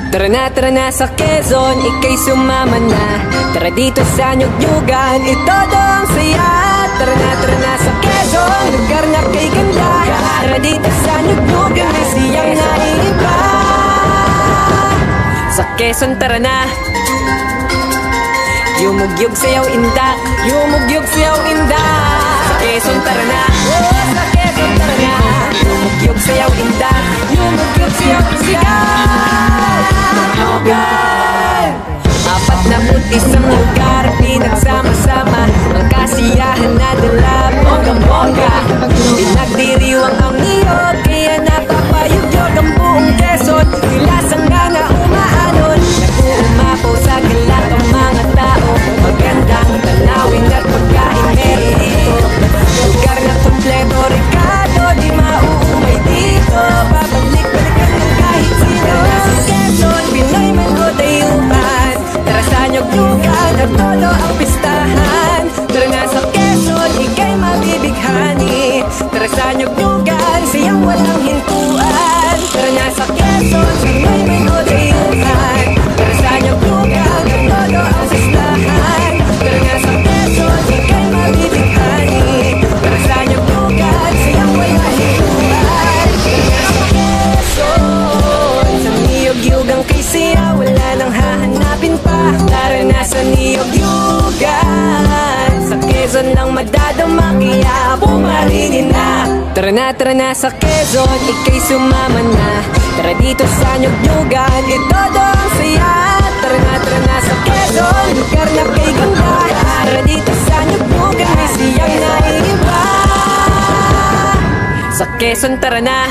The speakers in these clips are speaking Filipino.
Tara na sa Quezon, ika'y sumama na. Tara dito sa Nyug-Nyugan, ito ang saya. Tara na sa Quezon, lugar na kay ganda. Tara dito sa Nyug-Nyugan, may siyang naiiba. Sa Quezon tara na, yumugyug sayaw inda, yumugyug sayaw inda. Sa Quezon tara na, sa Quezon tara na, yumugyug sayaw inda, yumugyug sayaw inda. Isang lugar, pinagsama-sama ang kasiyahan na dala, bonggang-bongga. Pinagdiriwang ang niyog, kaya napapayugyog ang buong Quezon. Nilasang nga na umaanon, nag-uumapaw sa galak ang mga tao. Magandang tanawin at pagkain meron dito. Lugar na kompleto, Ricardo, di mauumay dito. Babalik-balikan ng kahit sino. Sa Quezon, Pinoy man o dayuhan, tara sa Nyug-Nyugan at todo ang pistahan. Tara na sa Quezon, ika'y mabibighani. Tara sa Nyug-Nyugan, siyang walang hintuan. Tara na sa Quezon, Pinoy man o dayuhan, tara sa Nyug-Nyugan at todo ang pistahan. Tara na sa Quezon, ika'y mabibighani. Tara sa Nyug-Nyugan, siyang walang hintuan. Tara na sa Quezon, sa Nyug-Nyugan kay siya wala nang hahanapin pa. Tara na sa Nyug-Nyugan, sa Quezon lang madadama kaya pumaringin na. Tara na sa Quezon, ika'y sumama na. Tara dito sa Nyug-Nyugan, ito ang saya. Tara na sa Quezon, lugar na kay ganda. Tara dito sa Nyug-Nyugan, may siyang naiiba. Sa Quezon tara na,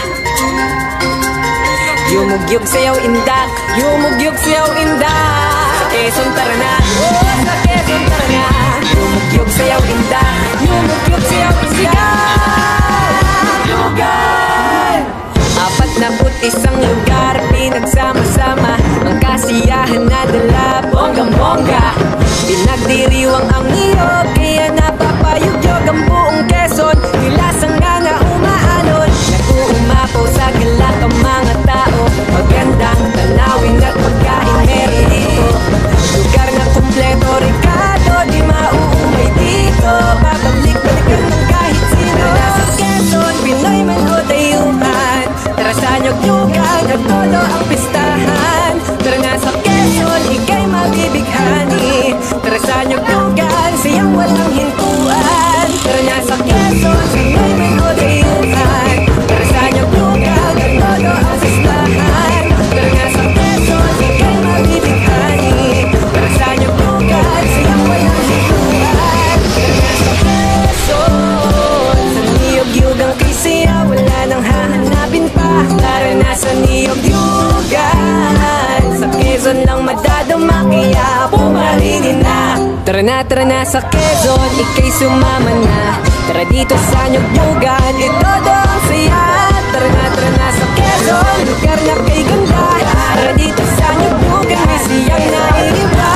yumugyug sayaw inda, yumugyug sayaw inda. Sa Quezon tara na, sa Quezon tara na, yumugyug sayaw inda, yumugyug sayaw inda. Lugar, 41 lugar, pinagsama-sama ang kasiyahan na dala, bonggang-bongga. Pinagdiriwang ang niyog, kaya napapayugyog ang buong Quezon. Nilasang nga na umaanon, nag-uumapaw sa galak ang mga tao. Magandang tanawin at pagkain meron dito. Lugar na kompleto, Ricardo, di mauumay dito. Babalik-balikan ng kahit sino. Tara sa Quezon, Pinoy man o dayuhan, tara sa Nyug-Nyugan at todo ang pistahan. Tara na sa Quezon, ika'y mabibighani. Tara sa Nyug-Nyugan, siyang walang hintuan. Tara na sa Quezon, Pinoy man o dayuhan, tara sa Nyug-Nyugan at todo ang pistahan. Tara na sa Quezon, ika'y mabibighani. Tara sa Nyug-Nyugan, siyang walang hintuan. Tara na sa Quezon, sa Nyug-Nyugan kay siya wala nang hahanapin pa. Tara na sa Nyug-Nyugan, sa Quezon lang madadama kaya pumaringin na. Tara na sa Quezon, ika'y sumama na. Tara dito sa Nyug-Nyugan, ito ang saya. Tara na sa Quezon, lugar na kay ganda. Tara dito sa Nyug-Nyugan, may siyang naiiba.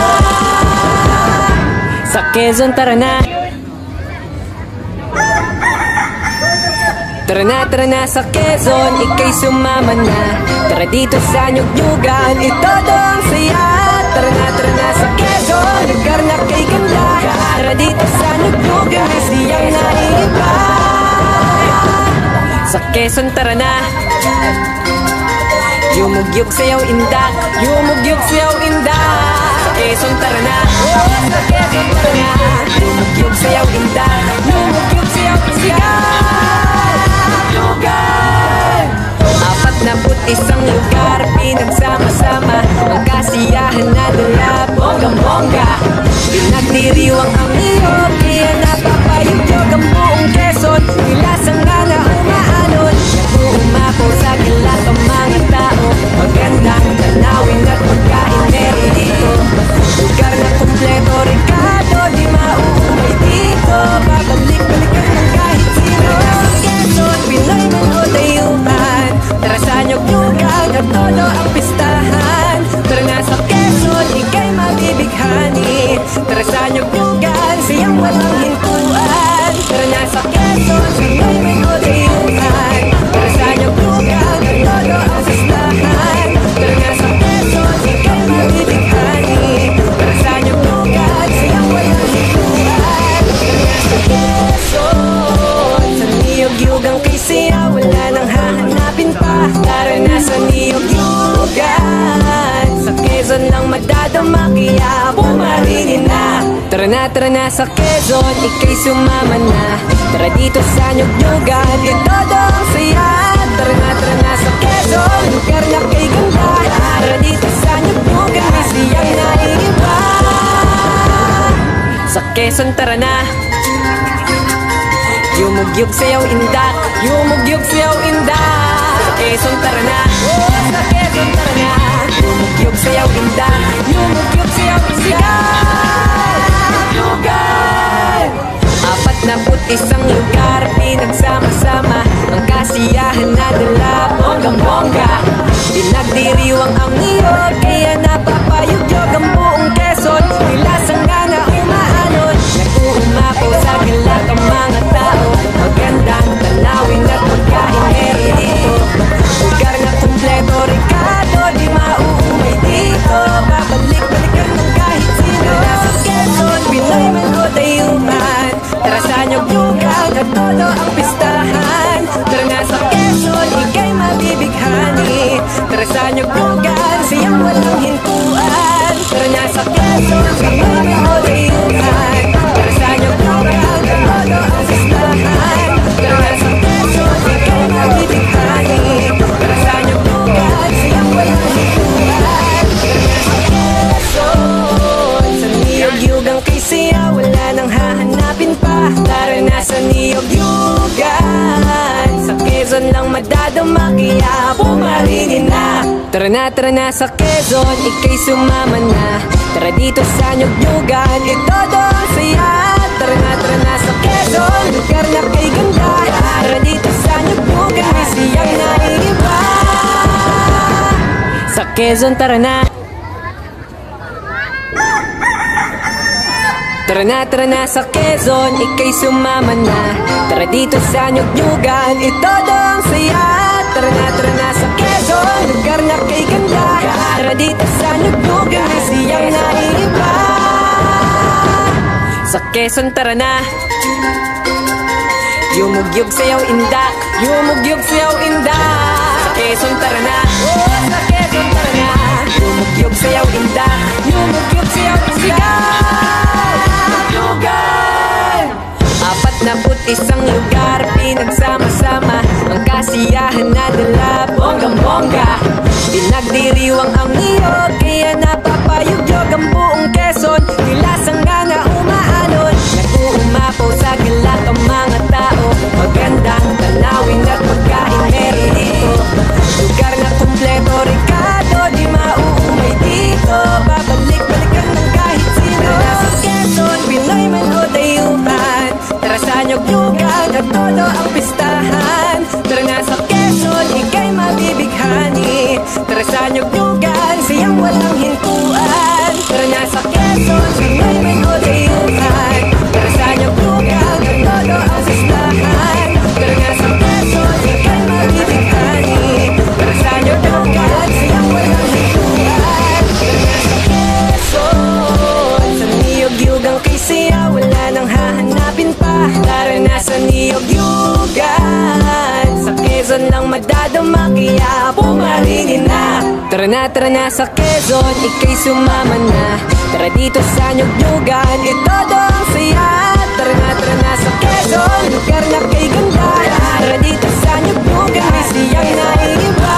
Sa Quezon tara na, tara na sa Quezon, ika'y sumama na. Tara dito sa Nyug-Nyugan, ito ang saya. Tara na sa Quezon, lugar na kay ganda. Tara dito sa Nyug-Nyugan, may siyang naiiba. Sa Quezon tara na, yumugyug sayaw inda, yumugyug sayaw inda. Sa Quezon tara na, sa Quezon tara na, yumugyug sayaw inda, yumugyug sayaw inda. Lugar, 41 lugar, pinagsama-sama ang kasiyahan na dala, bonggang-bongga. Pinagdiriwang ang niyog, kaya napapayugyog ang buong Quezon. Nilasang nga na umaanon, nag-uumapaw sa galak ang mga tao. Magandang tanawin at pagkain meron dito. Lugar na kompleto, Ricardo, di mauumay dito. Babalik-balikan ng kahit sino. Sa Quezon, Pinoy man o dayuhan, tara sa Nyug-Nyugan at todo ang pistahan. Tara na sa Quezon, ika'y mabibighani. Tara sa Nyug-Nyugan, siyang walang hintuan. Tara na sa Quezon, Pinoy man o dayuhan, tara sa Nyug-Nyugan at todo ang pistahan. Tara na sa Quezon, Tara na sa niyog-yugan, sa Quezon lang madadama kaya pumaringin na. Tara na sa Quezon, ika'y sumama na. Tara dito sa nyug-nyugan, ito daw ang saya. Tara na sa Quezon, lugar na kay ganda. Tara dito sa nyug-nyugan, may siyang naiiba. Sa Quezon tara na, yumugyug sayaw indak, yumugyug sayaw indak. Sa Quezon tara na, sa Quezon tara na, yumugyug sayaw indak, yumugyug sayaw indak. Lugar 41 lugar, pinagsama-sama ang kasiyahan na dala, bonggang-bongga. Pinagdiriwang ang niyog, kaya napapayugyog ang buong Quezon. Nilasang nga na umaalon, nag-uumapaw sa galak ang mga tao. Magandang tanawin at pagkain meron dito. Lugar na kumpleto, Ricardo, di mauumay dito. Babalik-balikan ng kahit sino. Nasa Quezon, Pinoy man o dayuhan. Tara sa nyug-nyugan at todo ang pistahan. Tara na sa Quezon, ika'y mabibighani. Tara sa nyug-nyugan, siyang walang hintuan. Tara na sa Quezon, Pinoy man o dayuhan. Tara sa nyug-nyugan at todo ang pistahan. Tara na sa Quezon, ika'y mabibighani. Tara sa nyug-nyugan, siyang walang hintuan. Tara na sa Quezon, sa niyog-yugang kay siya wala nang hahanapin pa. Tara na sa niyog-yugan, sa Quezon lang madadama kaya pumaringin na. Tara na sa Quezon, ika'y sumama na. Tara dito sa nyug-nyugan, ito daw ang saya. Tara na sa Quezon, lugar na kay ganda. Tara dito sa nyug-nyugan, may siyang naiiba. Sa Quezon tara na, tara na sa Quezon, ika'y sumama na. Tara dito sa nyug-nyugan, ito daw ang saya. Tara na sa Quezon, lugar na kay ganda. Tara dito sa nyug-nyugan, may siyang naiiba. Sa Quezon tara na, yumugyug sayaw indak, yumugyug sayaw indak. Sa Quezon tara na, sa Quezon tara na, yumugyug sayaw indak, yumugyug sayaw indak. Lugar 41 lugar, pinagsama-sama ang kasiyahan na dala, bonggang-bongga. Pinagdiriwang ang niyog, kaya napapayugyog ang buong Quezon. Nilasang nga na umaalon, nag-uumapaw sa galak ang mga tao. Magandang tanawin at pagkain meron dito. Lugar na kumpleto, Ricardo, di mauumay dito. Babalik-balikan ng kahit sino. Tara sa Quezon, Pinoy man o dayuhan. Tara sa nyug-nyugan at todo ang pistahan. Tara na sa Quezon, ika'y mabibighani. Tara sa nyug-nyugan, siyang walang hintuan. Tara na sa Quezon, Pinoy man o dayuhan. Tara sa nyug-nyugan at todo ang pistahan. Tara na sa Quezon, ika'y mabibighani. Tara sa nyug-nyugan, siyang walang hintuan. Tara na sa Quezon, sa niyog-yugang kay siya wala nang hahanapin pa. Tara na sa niyog-yugan, sa Quezon lang madadama kaya pumaringin na. Tara na sa Quezon, ika'y sumama na. Tara dito sa nyug-nyugan, ito daw ang saya. Tara na sa Quezon, lugar na kay ganda. Tara dito sa nyug-nyugan, may siyang naiiba.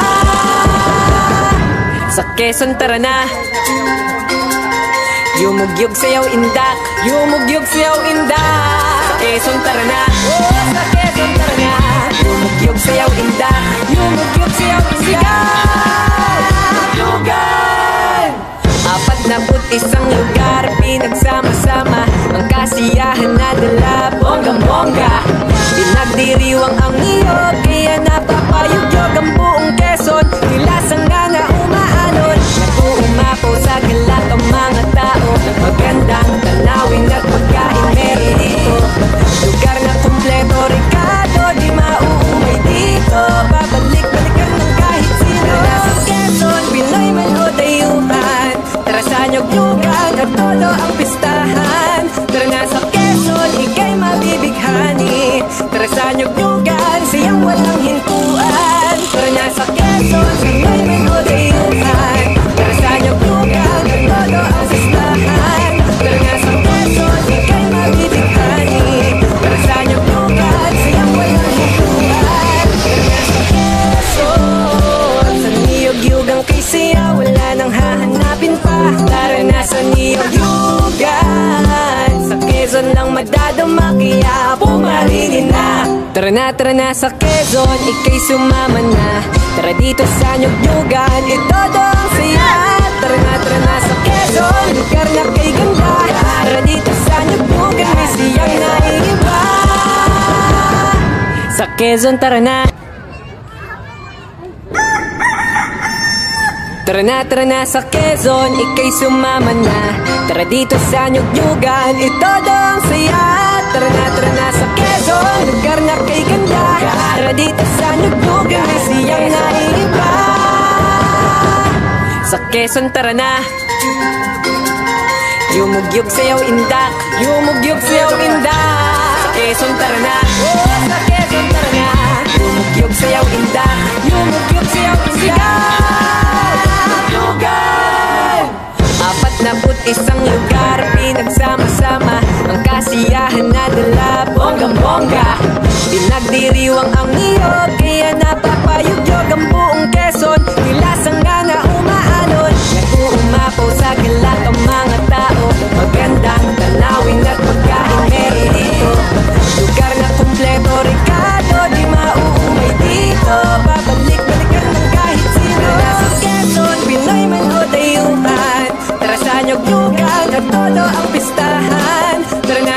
Sa Quezon tara na, yumugyug sayaw indak, yumugyug sayaw indak. Sa Quezon tara na, sa Quezon tara na, yumugyug sayaw indak, yumugyug sayaw indak. Lugar 41 lugar, pinagsama-sama ang kasiyahan na dala, bonggang-bongga. Pinagdiriwang ang niyog, kaya napapayugyog ang buong Quezon. Nilasang nga na umaalon, nag-uumapaw sa galak ang mga tao. Magandang tanawin at pagkain meron dito. Lugar na kumpleto, Ricardo, di mauumay dito. Babalik-balikan ng kahit sino. Tara sa Quezon, Pinoy man o dayuhan. Tara sa nyug-nyugan at todo ang pistahan. Tara na sa Quezon, ika'y mabibighani. Tara sa nyug-nyugan, madadama kaya pumaringin na. Tara na sa Quezon, ika'y sumama na. Tara dito sa Nyugnyugan, ito ang saya. Tara na sa Quezon, lugar na kay ganda. Tara dito sa Nyugnyugan, may siyang naiiba. Sa Quezon, tara na. Tara na sa Quezon, ika'y sumama na. Tara dito sa Nyugnyugan, ito ang saya. Tara na sa Quezon, lugar na kay ganda. Tara dito sa Nyugnyugan, may siyang naiiba. Sa Quezon, tara na. Yumugyug sayaw indak, yumugyug sayaw indak. Sa Quezon, tara na. Oh, sa Quezon, tara na. Yumugyug sayaw indak, yumugyug sayaw indak. Apat na isang lugar, pinagsama-sama ang kasiyahan na dala, bonggang-bongga. Pinagdiriwang ang niyog, kaya napapayugyog ang buong Quezon. Nilasang nga na umaalon, nag-uumapaw sa galak ang mga tao. Magandang tanawin at pagkain meron dito. Lugar na kumpleto, Ricardo, di mauumay dito. Babalik-balikan ng kahit sino. Nasa Quezon, Pinoy man o dayuhan. Tara sa Nyugnyugan at todo ang pistahan. Tara na